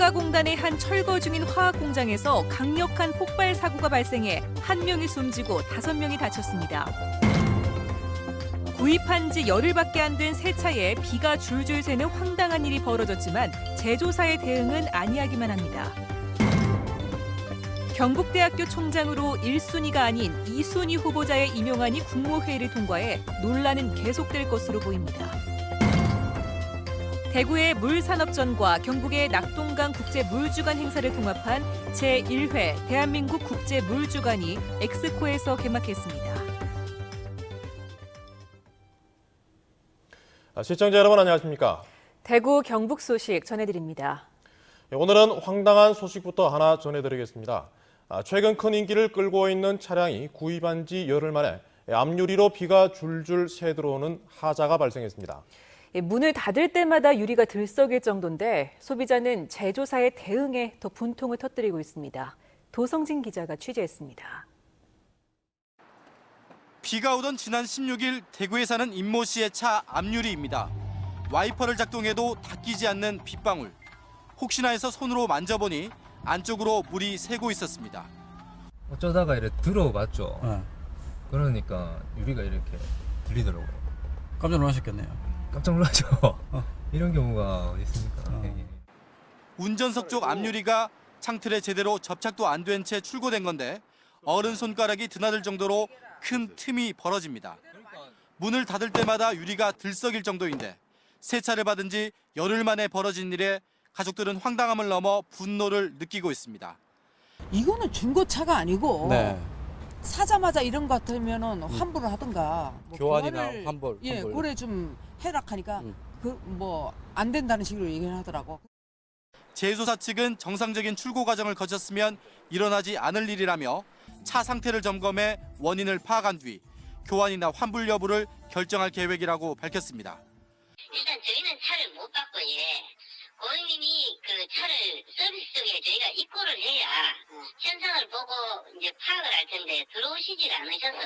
국가공단의 한 철거 중인 화학 공장에서 강력한 폭발 사고가 발생해 1명이 숨지고 5명이 다쳤습니다. 구입한 지 열흘밖에 안 된 새 차에 비가 줄줄 새는 황당한 일이 벌어졌지만 제조사의 대응은 아니하기만 합니다. 경북대학교 총장으로 1순위가 아닌 2순위 후보자의 임용안이 국무회의를 통과해 논란은 계속될 것으로 보입니다. 대구의 물산업전과 경북의 낙동강 국제물주간 행사를 통합한 제1회 대한민국 국제물주간이 엑스코에서 개막했습니다. 시청자 여러분 안녕하십니까? 대구 경북 소식 전해드립니다. 오늘은 황당한 소식부터 하나 전해드리겠습니다. 최근 큰 인기를 끌고 있는 차량이 구입한 지 열흘 만에 앞유리로 비가 줄줄 새 들어오는 하자가 발생했습니다. 문을 닫을 때마다 유리가 들썩일 정도인데 소비자는 제조사의 대응에 더 분통을 터뜨리고 있습니다. 도성진 기자가 취재했습니다. 비가 오던 지난 16일 대구에 사는 임모 씨의 차 앞유리입니다. 와이퍼를 작동해도 닦이지 않는 빗방울. 혹시나 해서 손으로 만져보니 안쪽으로 물이 새고 있었습니다. 어쩌다가 이렇게 들어봤죠. 그러니까 유리가 이렇게 들리더라고요. 깜짝 놀라셨겠네요. 깜짝 놀라죠. 이런 경우가 어디 있습니까? 운전석 쪽 앞유리가 창틀에 제대로 접착도 안 된 채 출고된 건데 어른 손가락이 드나들 정도로 큰 틈이 벌어집니다. 문을 닫을 때마다 유리가 들썩일 정도인데 세차를 받은 지 열흘 만에 벌어진 일에 가족들은 황당함을 넘어 분노를 느끼고 있습니다. 이거는 중고차가 아니고 네. 사자마자 이런 것 같으면은 환불을 하든가 교환이나 환불. 예, 고래 좀 해락하니까 그 뭐 안 된다는 식으로 얘기를 하더라고. 제조사 측은 정상적인 출고 과정을 거쳤으면 일어나지 않을 일이라며 차 상태를 점검해 원인을 파악한 뒤 교환이나 환불 여부를 결정할 계획이라고 밝혔습니다. 일단 저희는 차를 못 받고 고객님이 그 차를 서비스 쪽에 저희가 입고를 해야 현상을 보고 이제 파악을 할 텐데 들어오시질 않으셔서.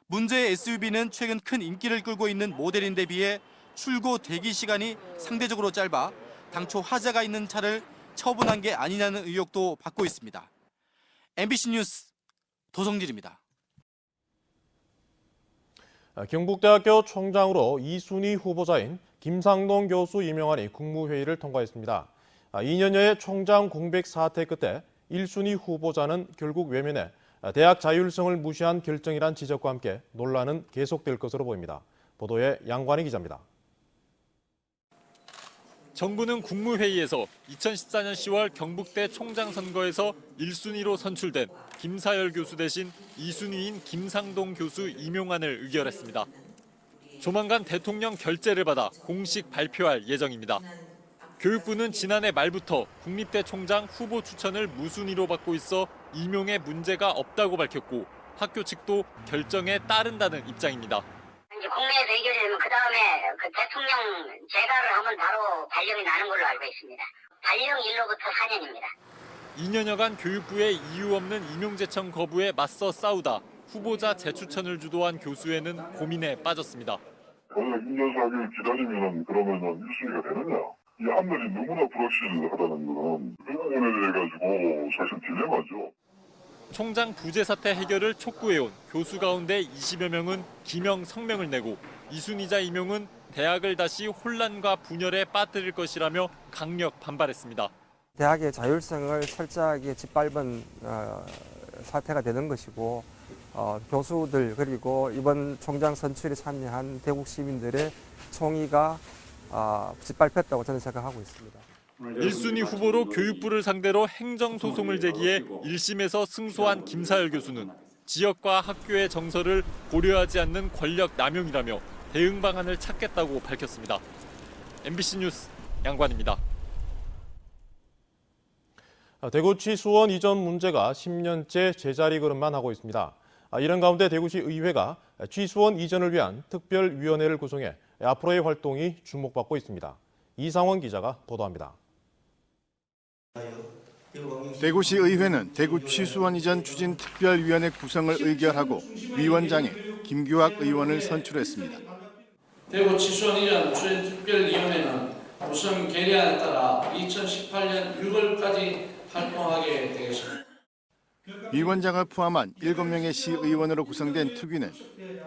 문제의 SUV는 최근 큰 인기를 끌고 있는 모델인데 비해 출고 대기 시간이 상대적으로 짧아 당초 하자가 있는 차를 처분한 게 아니냐는 의혹도 받고 있습니다. MBC 뉴스 도성진입니다. 경북대학교 총장으로 2순위 후보자인 김상동 교수 임명안이 국무회의를 통과했습니다. 2년여의 총장 공백 사태 끝에 1순위 후보자는 결국 외면해 대학 자율성을 무시한 결정이란 지적과 함께 논란은 계속될 것으로 보입니다. 보도에 양관희 기자입니다. 정부는 국무회의에서 2014년 10월 경북대 총장 선거에서 1순위로 선출된 김사열 교수 대신 2순위인 김상동 교수 임용안을 의결했습니다. 조만간 대통령 결재를 받아 공식 발표할 예정입니다. 교육부는 지난해 말부터 국립대 총장 후보 추천을 무순위로 받고 있어 임용에 문제가 없다고 밝혔고 학교 측도 결정에 따른다는 입장입니다. 이제 국내에서 의결이 되면 그 다음에 그 대통령 재가를 하면 바로 발령이 나는 걸로 알고 있습니다. 발령일로부터 4년입니다. 2년여간 교육부의 이유 없는 임용제청 거부에 맞서 싸우다 후보자 재추천을 주도한 교수회는 고민에 빠졌습니다. 원래 2년 4개월 기다리면 그러면은 1순위가 되느냐? 이 하늘이 너무나 불확실하다는 건 그 부분에 대해 가지고 사실 딜레마죠. 총장 부재 사태 해결을 촉구해온 교수 가운데 20여 명은 기명 성명을 내고 이순위자 임용은 대학을 다시 혼란과 분열에 빠뜨릴 것이라며 강력 반발했습니다. 대학의 자율성을 철저하게 짓밟은 사태가 되는 것이고 교수들 그리고 이번 총장 선출에 참여한 대국 시민들의 총의가 짓밟혔다고 저는 생각하고 있습니다. 1순위 후보로 교육부를 상대로 행정소송을 제기해 1심에서 승소한 김사열 교수는 지역과 학교의 정서를 고려하지 않는 권력 남용이라며 대응 방안을 찾겠다고 밝혔습니다. MBC 뉴스 양관입니다. 대구 취수원 이전 문제가 10년째 제자리 걸음만 하고 있습니다. 이런 가운데 대구시 의회가 취수원 이전을 위한 특별위원회를 구성해 앞으로의 활동이 주목받고 있습니다. 이상원 기자가 보도합니다. 대구시 의회는 대구 취수원 이전 추진 특별위원회 구성을 의결하고 위원장에 김규학 의원을 선출했습니다. 대구 취수원 이전 추진 특별위원회는 우선 결의안에 따라 2018년 6월까지 활동하게 되겠습니다. 위원장을 포함한 7명의 시의원으로 구성된 특위는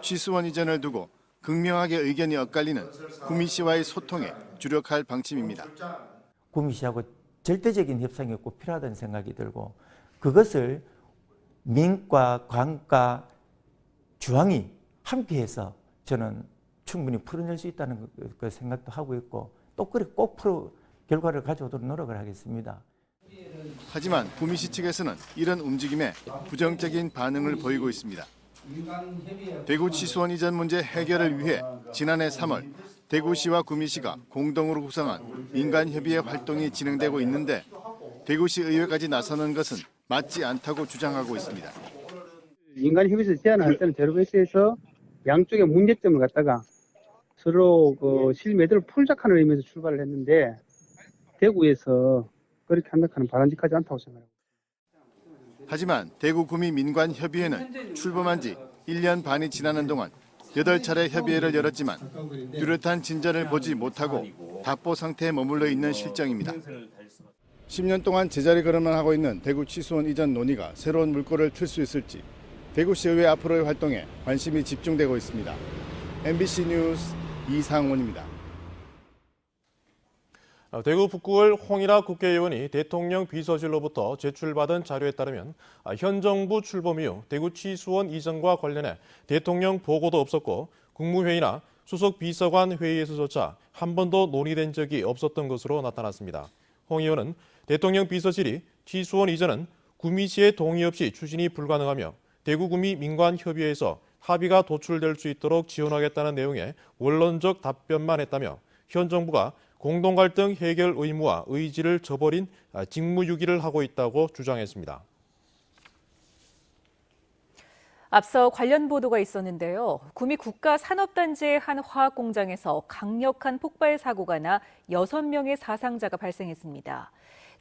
취수원 이전을 두고 극명하게 의견이 엇갈리는 구미시와의 소통에 주력할 방침입니다. 구미시하고 절대적인 협상이 꼭 필요하다는 생각이 들고 그것을 민과 관과 중앙이 함께해서 저는 충분히 풀어낼 수 있다는 그 생각도 하고 있고 또 그래 꼭 결과를 가져오도록 노력을 하겠습니다. 하지만 구미시 측에서는 이런 움직임에 부정적인 반응을 보이고 있습니다. 대구 취수원 이전 문제 해결을 위해 지난해 3월 대구시와 구미시가 공동으로 구성한 민간협의회 활동이 진행되고 있는데 대구시 의회까지 나서는 것은 맞지 않다고 주장하고 있습니다. 민간협의회에서 제안할 때는 제로베이스에서 양쪽의 문제점을 갖다가 서로 그 실매들을 풀작하는 의미에서 출발을 했는데 대구에서 그렇게 한다는 바람직하지 않다고 생각합니다. 하지만 대구 구미 민관협의회는 출범한 지 1년 반이 지나는 동안 8차례 협의회를 열었지만 뚜렷한 진전을 보지 못하고 답보 상태에 머물러 있는 실정입니다. 10년 동안 제자리 걸음만 하고 있는 대구 취수원 이전 논의가 새로운 물꼬를 틀 수 있을지 대구시의회 앞으로의 활동에 관심이 집중되고 있습니다. MBC 뉴스 이상원입니다. 대구 북구을 홍일학 국회의원이 대통령 비서실로부터 제출받은 자료에 따르면 현 정부 출범 이후 대구 취수원 이전과 관련해 대통령 보고도 없었고 국무회의나 수석 비서관 회의에서조차 한 번도 논의된 적이 없었던 것으로 나타났습니다. 홍 의원은 대통령 비서실이 취수원 이전은 구미시의 동의 없이 추진이 불가능하며 대구 구미 민관협의회에서 합의가 도출될 수 있도록 지원하겠다는 내용의 원론적 답변만 했다며 현 정부가 공동갈등 해결 의무와 의지를 저버린 직무유기를 하고 있다고 주장했습니다. 앞서 관련 보도가 있었는데요. 구미 국가산업단지의 한 화학공장에서 강력한 폭발 사고가 나 6명의 사상자가 발생했습니다.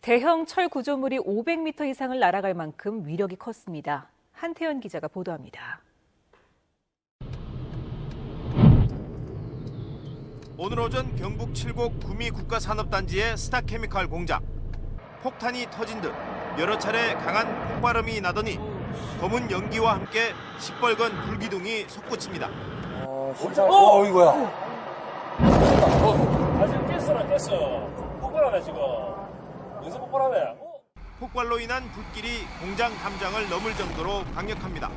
대형 철 구조물이 500m 이상을 날아갈 만큼 위력이 컸습니다. 한태현 기자가 보도합니다. 오늘 오전 경북 칠곡 구미 국가산업단지의 스타케미칼 공장. 폭탄이 터진 듯 여러 차례 강한 폭발음이 나더니 검은 연기와 함께 시뻘건 불기둥이 솟구칩니다. 이거야. 지금 깼어. 폭발하네 지금. 여기서 폭발하네. 폭발로 인한 불길이 공장 담장을 넘을 정도로 강력합니다.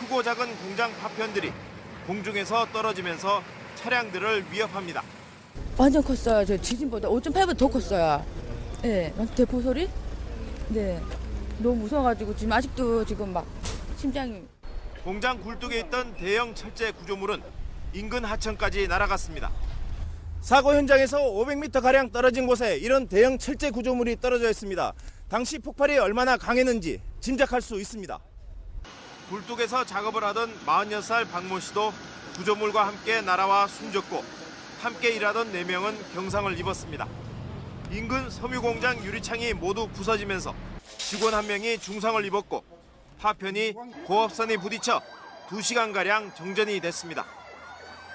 크고 작은 공장 파편들이 공중에서 떨어지면서 차량들을 위협합니다. 완전 컸어요. 저 지진보다 5.8배 더 컸어요. 네, 대포 소리? 네, 너무 무서워가지고 지금 아직도 지금 막 심장이. 공장 굴뚝에 있던 대형 철제 구조물은 인근 하천까지 날아갔습니다. 사고 현장에서 500m가량 떨어진 곳에 이런 대형 철제 구조물이 떨어져 있습니다. 당시 폭발이 얼마나 강했는지 짐작할 수 있습니다. 굴뚝에서 작업을 하던 46살 박모 씨도 구조물과 함께 날아와 숨졌고 함께 일하던 4명은 경상을 입었습니다. 인근 섬유공장 유리창이 모두 부서지면서 직원 1명이 중상을 입었고 파편이 고압선에 부딪혀 2시간가량 정전이 됐습니다.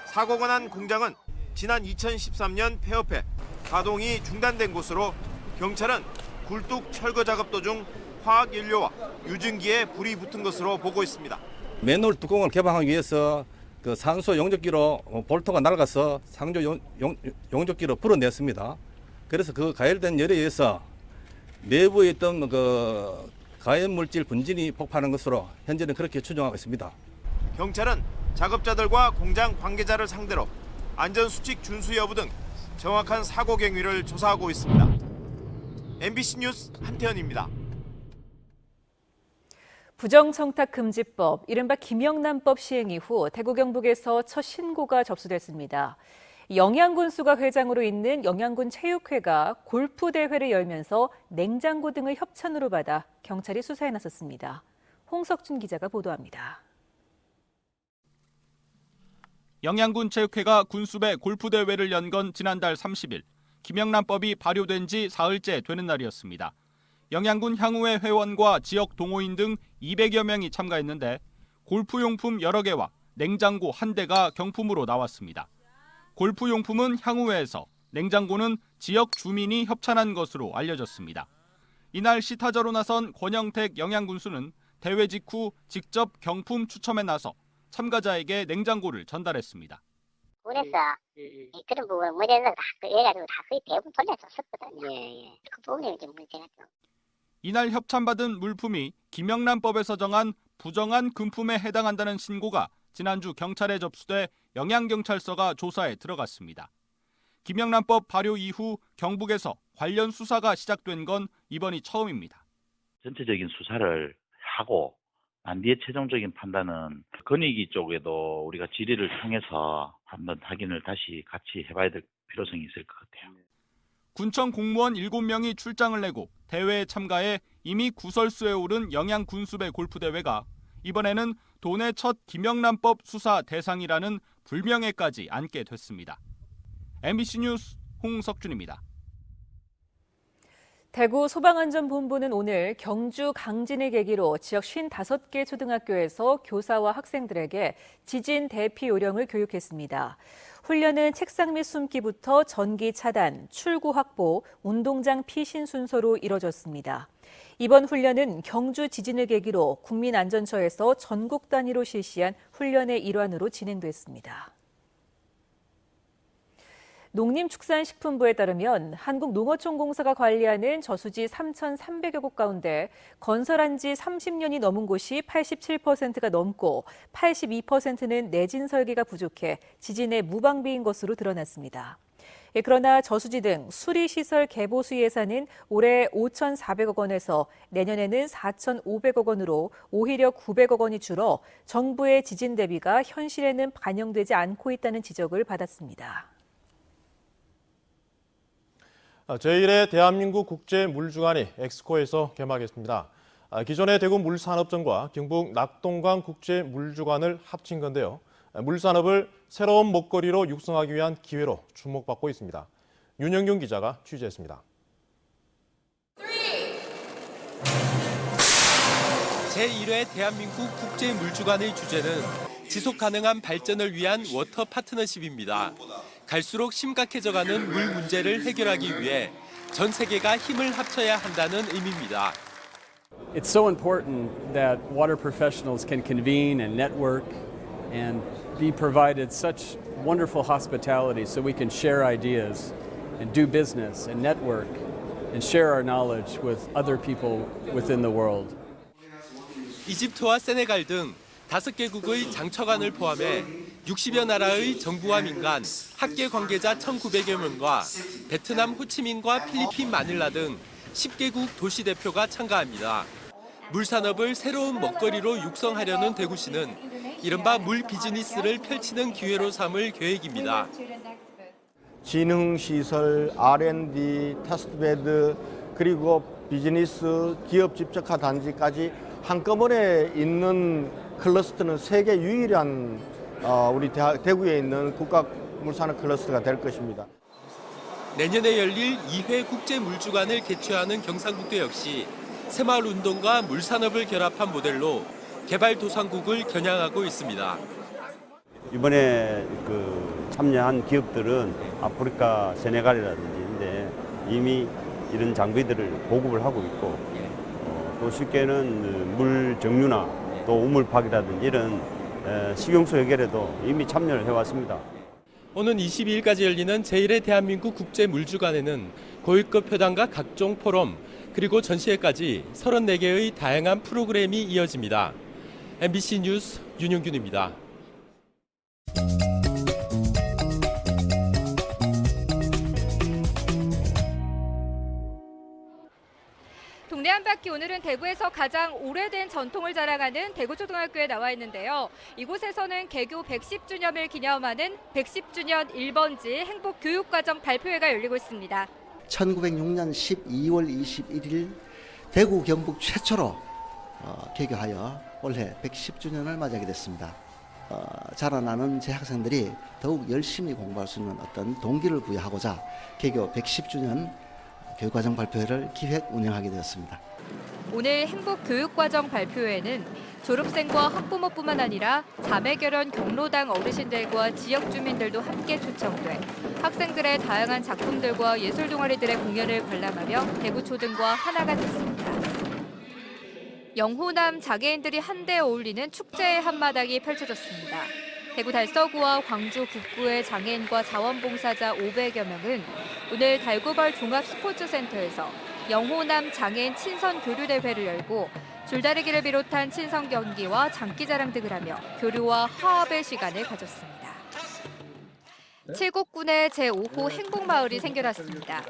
사고가 난 공장은 지난 2013년 폐업해 가동이 중단된 곳으로 경찰은 굴뚝 철거 작업 도중 화학연료와 유증기에 불이 붙은 것으로 보고 있습니다. 맨홀 뚜껑을 개방하기 위해서 그 산소 용접기로 볼트가 날아가서 상조 용접기로 불어냈습니다. 그래서 그 가열된 열에 의해서 내부에 있던 그 가연 물질 분진이 폭발한 것으로 현재는 그렇게 추정하고 있습니다. 경찰은 작업자들과 공장 관계자를 상대로 안전수칙 준수 여부 등 정확한 사고 경위를 조사하고 있습니다. MBC 뉴스 한태현입니다. 부정청탁금지법, 이른바 김영란법 시행 이후 대구 경북에서 첫 신고가 접수됐습니다. 영양군수가 회장으로 있는 영양군 체육회가 골프 대회를 열면서 냉장고 등을 협찬으로 받아 경찰이 수사에 나섰습니다. 홍석준 기자가 보도합니다. 영양군 체육회가 군수배 골프 대회를 연 건 지난달 30일, 김영란법이 발효된 지 사흘째 되는 날이었습니다. 영양군 향후회 회원과 지역 동호인 등 200여 명이 참가했는데 골프용품 여러 개와 냉장고 1대가 경품으로 나왔습니다. 골프용품은 향후회에서 냉장고는 지역 주민이 협찬한 것으로 알려졌습니다. 이날 시타저로 나선 권영택 영양군수는 대회 직후 직접 경품 추첨에 나서 참가자에게 냉장고를 전달했습니다. 군에서 그런 부분 문제는 다 해가지고 다 거의 대부분 돌려줬었거든요. 그 부분이 좀 문제가 좀. 이날 협찬받은 물품이 김영란법에서 정한 부정한 금품에 해당한다는 신고가 지난주 경찰에 접수돼 영양경찰서가 조사에 들어갔습니다. 김영란법 발효 이후 경북에서 관련 수사가 시작된 건 이번이 처음입니다. 전체적인 수사를 하고 난 뒤에 최종적인 판단은 건의기 쪽에도 우리가 질의를 통해서 한번 확인을 다시 같이 해봐야 될 필요성이 있을 것 같아요. 군청 공무원 7명이 출장을 내고 대회에 참가해 이미 구설수에 오른 영양군수배 골프대회가 이번에는 도내 첫 김영란법 수사 대상이라는 불명예까지 안게 됐습니다. MBC 뉴스 홍석준입니다. 대구 소방안전본부는 오늘 경주 강진을 계기로 지역 55개 초등학교에서 교사와 학생들에게 지진 대피 요령을 교육했습니다. 훈련은 책상 및 숨기부터 전기 차단, 출구 확보, 운동장 피신 순서로 이뤄졌습니다. 이번 훈련은 경주 지진을 계기로 국민안전처에서 전국 단위로 실시한 훈련의 일환으로 진행됐습니다. 농림축산식품부에 따르면 한국농어촌공사가 관리하는 저수지 3,300여 곳 가운데 건설한 지 30년이 넘은 곳이 87%가 넘고 82%는 내진 설계가 부족해 지진의 무방비인 것으로 드러났습니다. 그러나 저수지 등 수리시설 개보수 예산은 올해 5,400억 원에서 내년에는 4,500억 원으로 오히려 900억 원이 줄어 정부의 지진 대비가 현실에는 반영되지 않고 있다는 지적을 받았습니다. 제1회 대한민국 국제물주간이 엑스코에서 개막했습니다. 기존의 대구 물산업전과 경북 낙동강 국제물주간을 합친 건데요. 물산업을 새로운 먹거리로 육성하기 위한 기회로 주목받고 있습니다. 윤영균 기자가 취재했습니다. 제1회 대한민국 국제물주간의 주제는 지속가능한 발전을 위한 워터 파트너십입니다. 갈수록 심각해져가는 물 문제를 해결하기 위해 전 세계가 힘을 합쳐야 한다는 의미입니다. It's so important that water professionals can convene and network and be provided such wonderful hospitality so we can share ideas and do business and network and share our knowledge with other people within the world. 이집트와 세네갈 등 5개국의 장처관을 포함해 60여 나라의 정부와 민간, 학계 관계자 1,900여 명과 베트남 호치민과 필리핀 마닐라 등 10개국 도시 대표가 참가합니다. 물산업을 새로운 먹거리로 육성하려는 대구시는 이른바 물 비즈니스를 펼치는 기회로 삼을 계획입니다. 진흥시설, R&D, 테스트베드, 그리고 비즈니스, 기업 집적화 단지까지 한꺼번에 있는 클러스터는 세계 유일한 우리 대구에 있는 국가물산업 클러스터가 될 것입니다. 내년에 열릴 2회 국제물주간을 개최하는 경상북도 역시 새마을운동과 물산업을 결합한 모델로 개발도상국을 겨냥하고 있습니다. 이번에 참여한 기업들은 아프리카 세네갈이라든지 이미 이런 장비들을 보급을 하고 있고 또 쉽게는 물 정유나 또 우물 파기라든지 이런 식용수 해결에도 이미 참여를 해왔습니다. 오는 22일까지 열리는 제1회 대한민국 국제물주간에는 고위급 회담과 각종 포럼 그리고 전시회까지 34개의 다양한 프로그램이 이어집니다. MBC 뉴스 윤용균입니다. 동네 한 바퀴 오늘은 대구에서 가장 오래된 전통을 자랑하는 대구초등학교에 나와 있는데요. 이곳에서는 개교 110주년을 기념하는 110주년 1번지 행복교육과정 발표회가 열리고 있습니다. 1906년 12월 21일 대구 경북 최초로 개교하여 올해 110주년을 맞이하게 됐습니다. 자라나는 제 학생들이 더욱 열심히 공부할 수 있는 어떤 동기를 부여하고자 개교 110주년 교육과정 발표회를 기획 운영하게 되었습니다. 오늘 행복교육과정 발표회에는 졸업생과 학부모뿐만 아니라 자매결연 경로당 어르신들과 지역 주민들도 함께 초청돼 학생들의 다양한 작품들과 예술 동아리들의 공연을 관람하며 대구초등과 하나가 됐습니다. 영호남 장애인들이 한데 어울리는 축제의 한마당이 펼쳐졌습니다. 대구 달서구와 광주 북구의 장애인과 자원봉사자 500여 명은 오늘 달구벌 종합스포츠센터에서 영호남 장애인 친선 교류대회를 열고 줄다리기를 비롯한 친선 경기와 장기자랑 등을 하며 교류와 화합의 시간을 가졌습니다. 칠곡군의 제5호 행복마을이 생겨났습니다.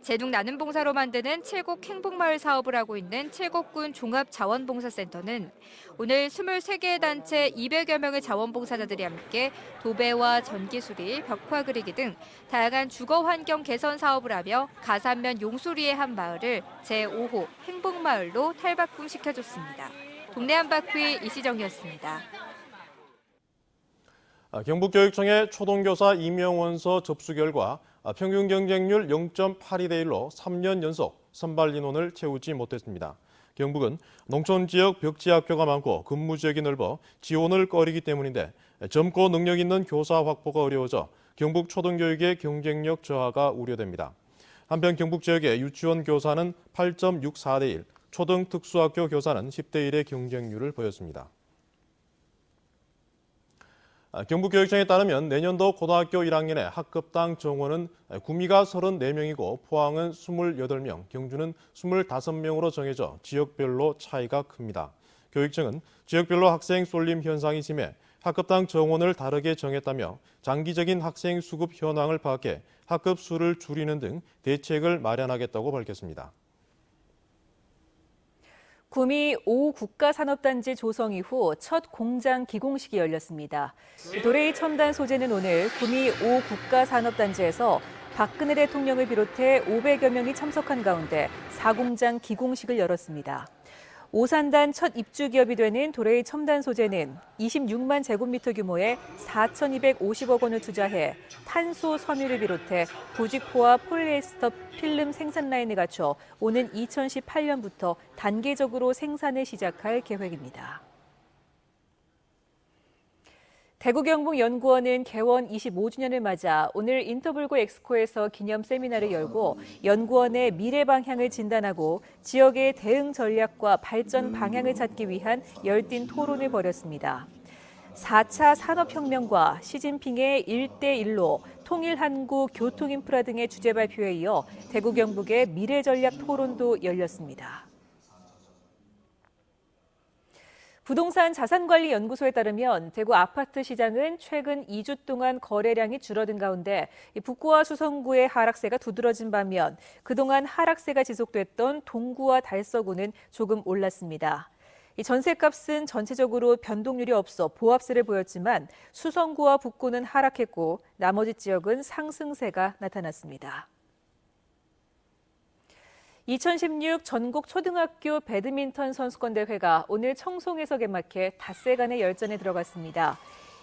제동 나눔 봉사로 만드는 칠곡 행복마을 사업을 하고 있는 칠곡군 종합자원봉사센터는 오늘 23개의 단체 200여 명의 자원봉사자들이 함께 도배와 전기수리, 벽화 그리기 등 다양한 주거 환경 개선 사업을 하며 가산면 용수리의 한 마을을 제5호 행복마을로 탈바꿈시켜줬습니다. 동네 한바퀴 이시정이었습니다. 경북교육청의 초등교사 임용원서 접수 결과 평균 경쟁률 0.82대 1로 3년 연속 선발 인원을 채우지 못했습니다. 경북은 농촌 지역 벽지학교가 많고 근무 지역이 넓어 지원을 꺼리기 때문인데 젊고 능력 있는 교사 확보가 어려워져 경북 초등교육의 경쟁력 저하가 우려됩니다. 한편 경북 지역의 유치원 교사는 8.64대 1, 초등 특수학교 교사는 10대 1의 경쟁률을 보였습니다. 경북교육청에 따르면 내년도 고등학교 1학년의 학급당 정원은 구미가 34명이고 포항은 28명, 경주는 25명으로 정해져 지역별로 차이가 큽니다. 교육청은 지역별로 학생 쏠림 현상이 심해 학급당 정원을 다르게 정했다며 장기적인 학생 수급 현황을 파악해 학급 수를 줄이는 등 대책을 마련하겠다고 밝혔습니다. 구미 5국가산업단지 조성 이후 첫 공장 기공식이 열렸습니다. 도레이 첨단 소재는 오늘 구미 5국가산업단지에서 박근혜 대통령을 비롯해 500여 명이 참석한 가운데 4공장 기공식을 열었습니다. 오산단 첫 입주 기업이 되는 도레이 첨단 소재는 26만 제곱미터 규모의 4,250억 원을 투자해 탄소 섬유를 비롯해 부직포와 폴리에스터 필름 생산 라인을 갖춰 오는 2018년부터 단계적으로 생산을 시작할 계획입니다. 대구 경북연구원은 개원 25주년을 맞아 오늘 인터불고 엑스코에서 기념 세미나를 열고 연구원의 미래 방향을 진단하고 지역의 대응 전략과 발전 방향을 찾기 위한 열띤 토론을 벌였습니다. 4차 산업혁명과 시진핑의 1대1로 통일한국 교통인프라 등의 주제 발표에 이어 대구 경북의 미래 전략 토론도 열렸습니다. 부동산 자산관리연구소에 따르면 대구 아파트 시장은 최근 2주 동안 거래량이 줄어든 가운데 북구와 수성구의 하락세가 두드러진 반면 그동안 하락세가 지속됐던 동구와 달서구는 조금 올랐습니다. 이 전셋값은 전체적으로 변동률이 없어 보합세를 보였지만 수성구와 북구는 하락했고 나머지 지역은 상승세가 나타났습니다. 2016 전국 초등학교 배드민턴 선수권 대회가 오늘 청송에서 개막해 닷새간의 열전에 들어갔습니다.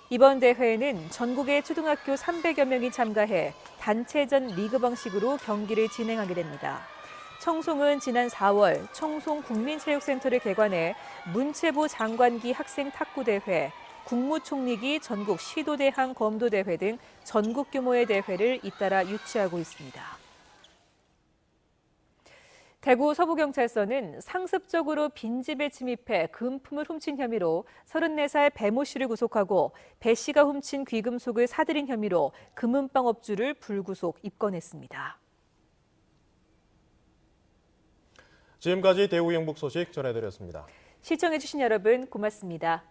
이번 대회에는 전국의 초등학교 300여 명이 참가해 단체전 리그 방식으로 경기를 진행하게 됩니다. 청송은 지난 4월 청송 국민체육센터를 개관해 문체부 장관기 학생 탁구대회, 국무총리기 전국 시도대항 검도대회 등 전국 규모의 대회를 잇따라 유치하고 있습니다. 대구 서부경찰서는 상습적으로 빈집에 침입해 금품을 훔친 혐의로 34살 배모 씨를 구속하고 배 씨가 훔친 귀금속을 사들인 혐의로 금은방 업주를 불구속 입건했습니다. 지금까지 대구 경북 소식 전해드렸습니다. 시청해주신 여러분 고맙습니다.